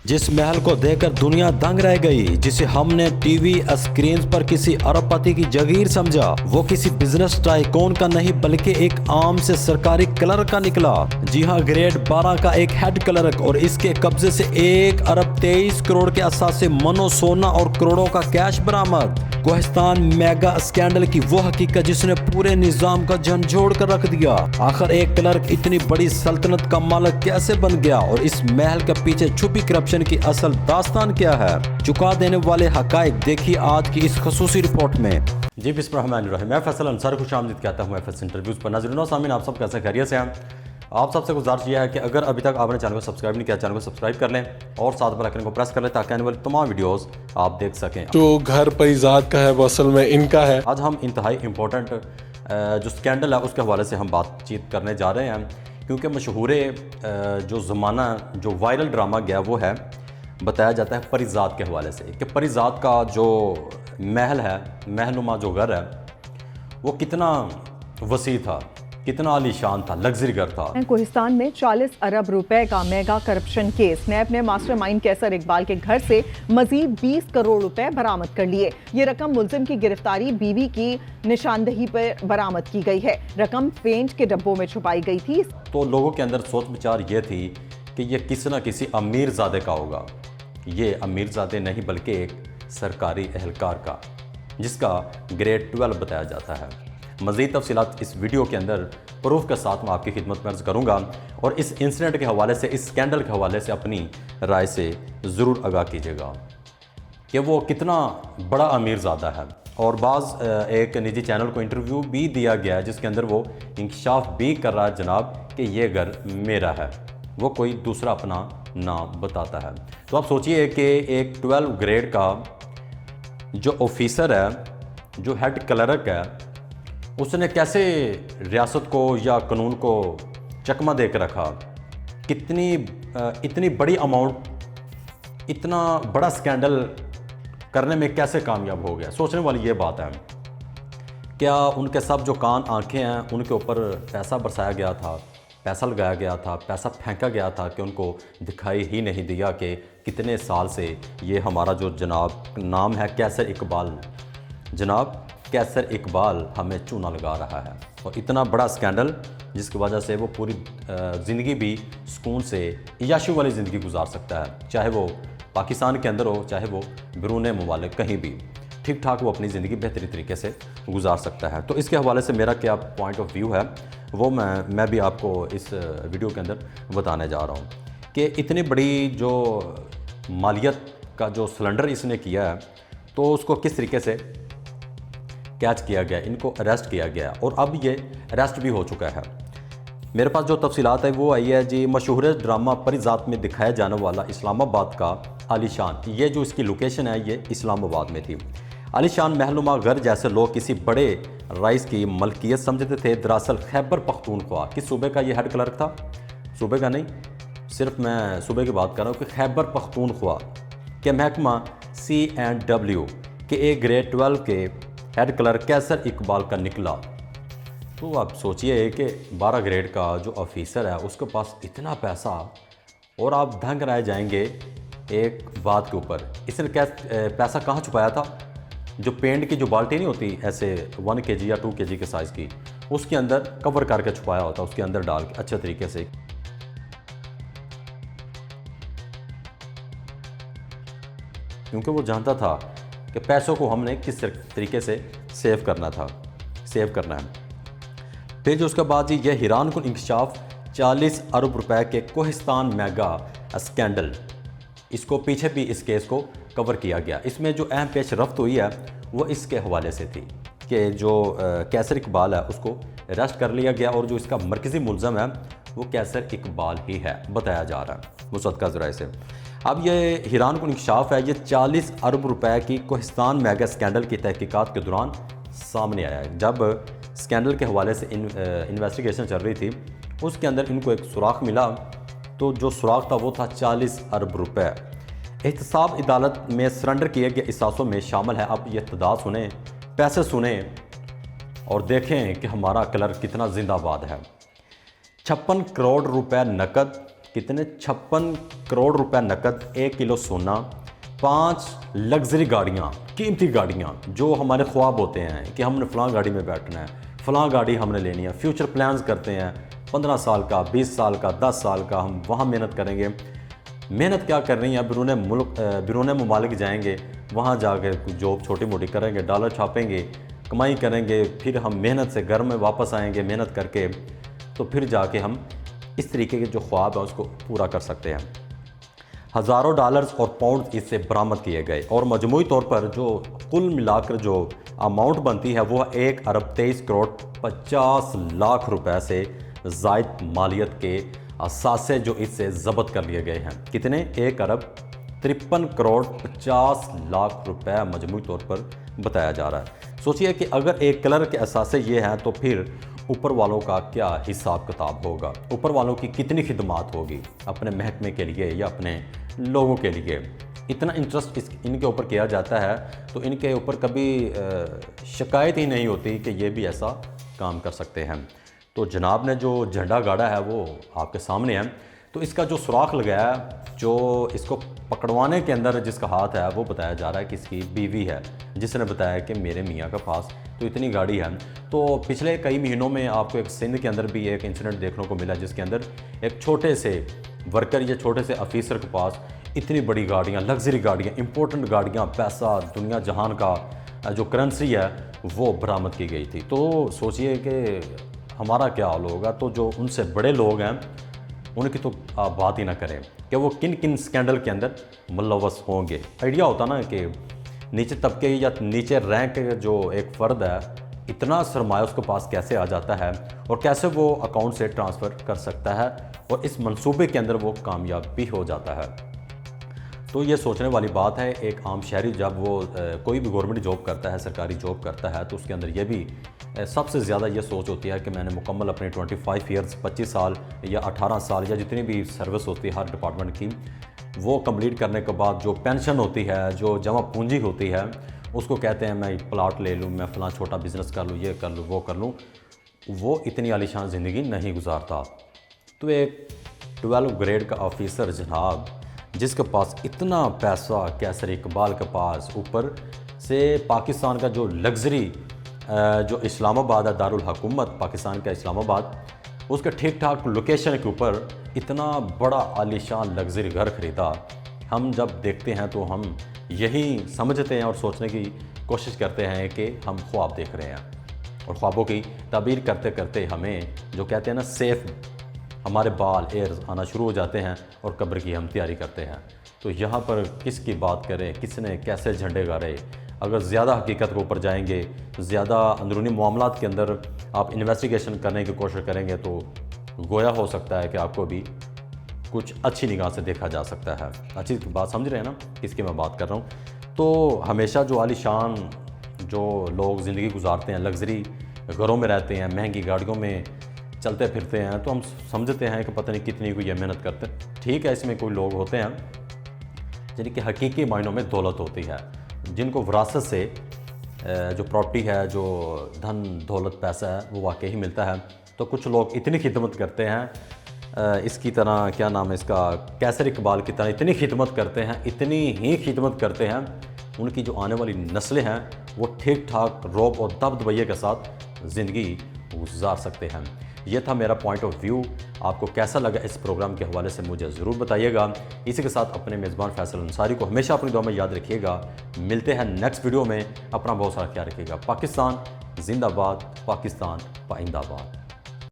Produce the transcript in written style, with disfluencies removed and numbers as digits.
जिस महल को देखकर दुनिया दंग रह गई, जिसे हमने टीवी स्क्रीन पर किसी अरबपति की जागीर समझा, वो किसी बिजनेस टाइकून का नहीं बल्कि एक आम से सरकारी क्लर्क का निकला। जी हाँ, ग्रेड 12 का एक हेड क्लर्क, और इसके कब्जे से 1 अरब 23 करोड़ के असासे मनो सोना और करोड़ों का कैश बरामद। कोहिस्तान मेगा स्कैंडल की वो हकीकत जिसने पूरे निजाम का झंझोड़ कर रख दिया। आखिर एक क्लर्क इतनी बड़ी सल्तनत का मालिक कैसे बन गया, और इस महल के पीछे छुपी करप्शन की असल दास्तान क्या है? चुका देने वाले हकाइक देखिए आज की इस खसूसी रिपोर्ट में। जी बिस्मिल्लाहिर्रहमानिर्रहीम, मैं फैसल अंसारी खुश आमदीद कहता हूँ एफएस इंटरव्यूज़ पर। नाज़रीन और सामीन, आप सब कैसे खैरियत से हैं? आप सबसे गुजारिश यह है कि अगर अभी तक आपने चैनल को सब्सक्राइब नहीं किया, चैनल को सब्सक्राइब कर लें और साथ बेल आइकन को प्रेस कर लें ताकि आने वाली तमाम वीडियोस आप देख सकें। जो घर परिजात का है वो असल में इनका है। आज हम इंतहाई इम्पोर्टेंट जो स्कैंडल है उसके हवाले से हम बातचीत करने जा रहे हैं, क्योंकि मशहूर जो ज़माना जो वायरल ड्रामा गया वो है, बताया जाता है परिजात के हवाले से कि परिजात का जो महल है, महनुमा जो घर है, वो कितना वसी था, कितना आलीशान था, लग्जरी घर था। कोहिस्तान में 40 अरब रुपए का मेगा करप्शन केस। नैब ने मास्टरमाइंड कैसर इकबाल के घर से मजीद 20 करोड़ रुपए बरामद कर लिए। ये रकम मुल्जिम की गिरफ्तारी बीवी की निशानदही पर बरामद की गई है। रकम पेंट के डब्बों में छुपाई गई थी। तो लोगों के अंदर सोच विचार ये थी कि ये किसी न किसी अमीरजादे का होगा। ये अमीरजादे नहीं बल्कि एक सरकारी एहलकार का, जिसका ग्रेड 12 बताया जाता है। मज़ीद तफसीलात इस वीडियो के अंदर प्रूफ के साथ मैं आपकी खिदमत में अर्ज़ करूँगा, और इस इंसिडेंट के हवाले से, इस स्कैंडल के हवाले से अपनी राय से ज़रूर आगाह कीजिएगा कि वो कितना बड़ा अमीरज़ादा है। और बाज़ एक निजी चैनल को इंटरव्यू भी दिया गया है जिसके अंदर वो इंकशाफ भी कर रहा है जनाब कि ये घर मेरा है, वो कोई दूसरा अपना नाम बताता है। तो आप सोचिए कि एक 12 ग्रेड का जो ऑफिसर है, जो हेड क्लर्क है, उसने कैसे रियासत को या कानून को चकमा दे कर रखा। इतनी बड़ी अमाउंट, इतना बड़ा स्कैंडल करने में कैसे कामयाब हो गया? सोचने वाली ये बात है। क्या उनके सब जो कान आंखें हैं उनके ऊपर पैसा बरसाया गया था, पैसा लगाया गया था, पैसा फेंका गया था कि उनको दिखाई ही नहीं दिया कि कितने साल से ये हमारा जो जनाब नाम है कैसर इकबाल, जनाब कैसर इकबाल हमें चूना लगा रहा है। और इतना बड़ा स्कैंडल जिसकी वजह से वो पूरी ज़िंदगी भी सुकून से याशी वाली ज़िंदगी गुजार सकता है, चाहे वो पाकिस्तान के अंदर हो, चाहे वो बैरून मुमालिक, कहीं भी ठीक ठाक वो अपनी ज़िंदगी बेहतरीन तरीके से गुजार सकता है। तो इसके हवाले से मेरा क्या पॉइंट ऑफ व्यू है वो मैं भी आपको इस वीडियो के अंदर बताने जा रहा हूँ कि इतनी बड़ी जो मालियत का जो सिलेंडर इसने किया है, तो उसको किस तरीके से कैच किया गया, इनको अरेस्ट किया गया, और अब ये अरेस्ट भी हो चुका है। मेरे पास जो तफसीलात है वो आई है जी। मशहूर ड्रामा परिजात में दिखाया जाने वाला इस्लामाबाद का आलीशान, ये जो इसकी लोकेशन है ये इस्लामाबाद में थी। आलीशान महनुमा घर जैसे लोग किसी बड़े राइस की मलकियत समझते थे। दरअसल खैबर पख्तूनख्वा किस सूबे का ये हेड क्लर्क था? सूबे का नहीं, सिर्फ मैं सूबे की बात कर रहा हूँ कि खैबर पख्तूनख्वा के महकमा C&W के एक ग्रेड 12 के हेड क्लर्क कैसर इकबाल का निकला। तो आप सोचिए कि 12 ग्रेड का जो ऑफिसर है उसके पास इतना पैसा, और आप दंग रह जाएंगे एक बात के ऊपर, इसने पैसा कहाँ छुपाया था? जो पेंट की जो बाल्टी नहीं होती ऐसे 1 kg या 2 kg के साइज़ की, उसके अंदर कवर करके छुपाया होता, उसके अंदर डाल के अच्छे तरीके से, क्योंकि वो जानता था कि पैसों को हमने किस तरीके से सेव करना है। फिर जो उसके बाद जी ये हैरान कुन इंकशाफ 40 अरब रुपए के कोहिस्तान मेगा स्कैंडल, इसको पीछे भी इस केस को कवर किया गया। इसमें जो अहम पेश रफ्त हुई है वो इसके हवाले से थी कि जो कैसर इकबाल है उसको अरेस्ट कर लिया गया, और जो इसका मरकज़ी मुल्ज़म है वो कैसर इकबाल ही है, बताया जा रहा है मुसद्दक़ा ज़राए से। अब ये हैरान कुन इंकशाफ है, ये 40 अरब रुपए की कोहिस्तान मेगा स्कैंडल की तहकीकात के दौरान सामने आया है। जब स्कैंडल के हवाले से इन्वेस्टिगेशन चल रही थी, उसके अंदर इनको एक सुराख मिला, तो जो सुराख था वो था 40 अरब रुपए। एहतसाब अदालत में सरेंडर किए गए इसासों में शामिल है। अब ये तदाद सुने, पैसे सुने, और देखें कि हमारा क्लर्क कितना जिंदाबाद है। 56 करोड़ रुपए नकद کتنے 56 کروڑ روپے نقد، 1 کلو سونا، 5 لگژری گاڑیاں، قیمتی گاڑیاں جو ہمارے خواب ہوتے ہیں کہ ہم نے فلاں گاڑی میں بیٹھنا ہے، فلاں گاڑی ہم نے لینی ہے، فیوچر پلانز کرتے ہیں 15 سال کا، 20 سال کا، 10 سال کا، ہم وہاں محنت کریں گے۔ محنت کیا کر رہی ہیں، بیرون ممالک جائیں گے، وہاں جا کے جاب چھوٹی موٹی کریں گے، ڈالر چھاپیں گے، کمائی کریں گے، پھر ہم محنت سے گھر میں واپس آئیں گے محنت کر کے، تو پھر جا کے ہم اس طریقے کے جو خواب ہیں اس کو پورا کر سکتے ہیں۔ ہزاروں ڈالرز اور پاؤنڈز اس سے برآمد کیے گئے اور مجموعی طور پر جو کل ملا کر جو اماؤنٹ بنتی ہے وہ 1 ارب 23 کروڑ 50 لاکھ روپے سے زائد مالیت کے اثاثے جو اس سے ضبط کر لیے گئے ہیں۔ کتنے؟ 1 ارب 53 کروڑ 50 لاکھ روپے مجموعی طور پر بتایا جا رہا ہے۔ سوچئے کہ اگر ایک کلر کے اثاثے یہ ہیں تو پھر اوپر والوں کا کیا حساب کتاب ہوگا، اوپر والوں کی کتنی خدمات ہوگی اپنے محکمے کے لیے یا اپنے لوگوں کے لیے۔ اتنا انٹرسٹ ان کے اوپر کیا جاتا ہے تو ان کے اوپر کبھی شکایت ہی نہیں ہوتی کہ یہ بھی ایسا کام کر سکتے ہیں۔ تو جناب نے جو جھنڈا گاڑا ہے وہ آپ کے سامنے ہے، تو اس کا جو سوراخ لگایا ہے، جو اس کو پکڑوانے کے اندر جس کا ہاتھ ہے وہ بتایا جا رہا ہے کہ اس کی بیوی ہے، جس نے بتایا کہ میرے میاں کے پاس تو اتنی گاڑی ہے۔ تو پچھلے کئی مہینوں میں آپ کو ایک سندھ کے اندر بھی ایک انسیڈنٹ دیکھنے کو ملا جس کے اندر ایک چھوٹے سے ورکر یا چھوٹے سے آفیسر کے پاس اتنی بڑی گاڑیاں، لگژری گاڑیاں، امپورٹنٹ گاڑیاں، پیسہ، دنیا جہان کا جو کرنسی ہے وہ برآمد کی گئی تھی۔ تو سوچئے کہ ہمارا کیا حال ہوگا، تو جو ان سے بڑے لوگ ہیں ان کی تو آپ بات ہی نہ کریں کہ وہ کن کن سکینڈل کے اندر ملوث ہوں گے۔ آئیڈیا ہوتا نا کہ نیچے طبقے یا نیچے رینک جو ایک فرد ہے، اتنا سرمایہ اس کے پاس کیسے آ جاتا ہے اور کیسے وہ اکاؤنٹ سے ٹرانسفر کر سکتا ہے اور اس منصوبے کے اندر وہ کامیاب بھی ہو جاتا ہے۔ تو یہ سوچنے والی بات ہے، ایک عام شہری جب وہ کوئی بھی گورنمنٹ جاب کرتا ہے، سرکاری جاب کرتا ہے، تو اس کے اندر یہ بھی سب سے زیادہ یہ سوچ ہوتی ہے کہ میں نے مکمل اپنے 25 ایئرز 25 سال یا 18 سال یا جتنی بھی سروس ہوتی ہے ہر ڈپارٹمنٹ کی، وہ کمپلیٹ کرنے کے بعد جو پینشن ہوتی ہے، جو جمع پونجی ہوتی ہے، اس کو کہتے ہیں میں پلاٹ لے لوں، میں فلاں چھوٹا بزنس کر لوں، یہ کر لوں، وہ کر لوں۔ وہ اتنی عالیشان زندگی نہیں گزارتا۔ تو ایک 12 گریڈ کا آفیسر جناب جس کے پاس اتنا پیسہ، کیسر اقبال کے پاس، اوپر سے پاکستان کا جو لگژری جو اسلام آباد ہے، دارالحکومت پاکستان کا اسلام آباد، اس کے ٹھیک ٹھاک لوکیشن کے اوپر اتنا بڑا عالیشان لگژری گھر خریدا۔ ہم جب دیکھتے ہیں تو ہم یہی سمجھتے ہیں اور سوچنے کی کوشش کرتے ہیں کہ ہم خواب دیکھ رہے ہیں، اور خوابوں کی تعبیر کرتے کرتے ہمیں جو کہتے ہیں نا سیف، ہمارے بال ایئرز آنا شروع ہو جاتے ہیں اور قبر کی ہم تیاری کرتے ہیں۔ تو یہاں پر کس کی بات کریں، کس نے کیسے جھنڈے گاڑے، اگر زیادہ حقیقت کے اوپر جائیں گے، زیادہ اندرونی معاملات کے اندر آپ انویسٹیگیشن کرنے کی کوشش کریں گے تو گویا ہو سکتا ہے کہ آپ کو بھی کچھ اچھی نگاہ سے دیکھا جا سکتا ہے۔ اچھی بات سمجھ رہے ہیں نا کس کی میں بات کر رہا ہوں؟ تو ہمیشہ جو عالی شان جو لوگ زندگی گزارتے ہیں، لگژری گھروں میں رہتے ہیں، مہنگی گاڑیوں میں چلتے پھرتے ہیں، تو ہم سمجھتے ہیں کہ پتہ نہیں کتنی کوئی یہ محنت کرتے ہیں۔ ٹھیک ہے، اس میں کوئی لوگ ہوتے ہیں جن کی حقیقی معنوں میں دولت ہوتی ہے، جن کو وراثت سے جو پراپرٹی ہے، جو دھن دولت پیسہ ہے وہ واقعی ملتا ہے۔ تو کچھ لوگ اتنی خدمت کرتے ہیں، اس کی طرح کیا نام ہے اس کا، کیسر اقبال کی طرح اتنی خدمت کرتے ہیں، اتنی ہی خدمت کرتے ہیں، ان کی جو آنے والی نسلیں ہیں وہ ٹھیک ٹھاک روب اور دبدبے کے ساتھ زندگی گزار سکتے ہیں۔ یہ تھا میرا پوائنٹ آف ویو۔ آپ کو کیسا لگا اس پروگرام کے حوالے سے مجھے ضرور بتائیے گا۔ اسی کے ساتھ اپنے میزبان فیصل انصاری کو ہمیشہ اپنی دعا میں یاد رکھیے گا۔ ملتے ہیں نیکسٹ ویڈیو میں، اپنا بہت سارا خیال رکھیے گا۔ پاکستان زندہ باد، پاکستان پائندہ باد۔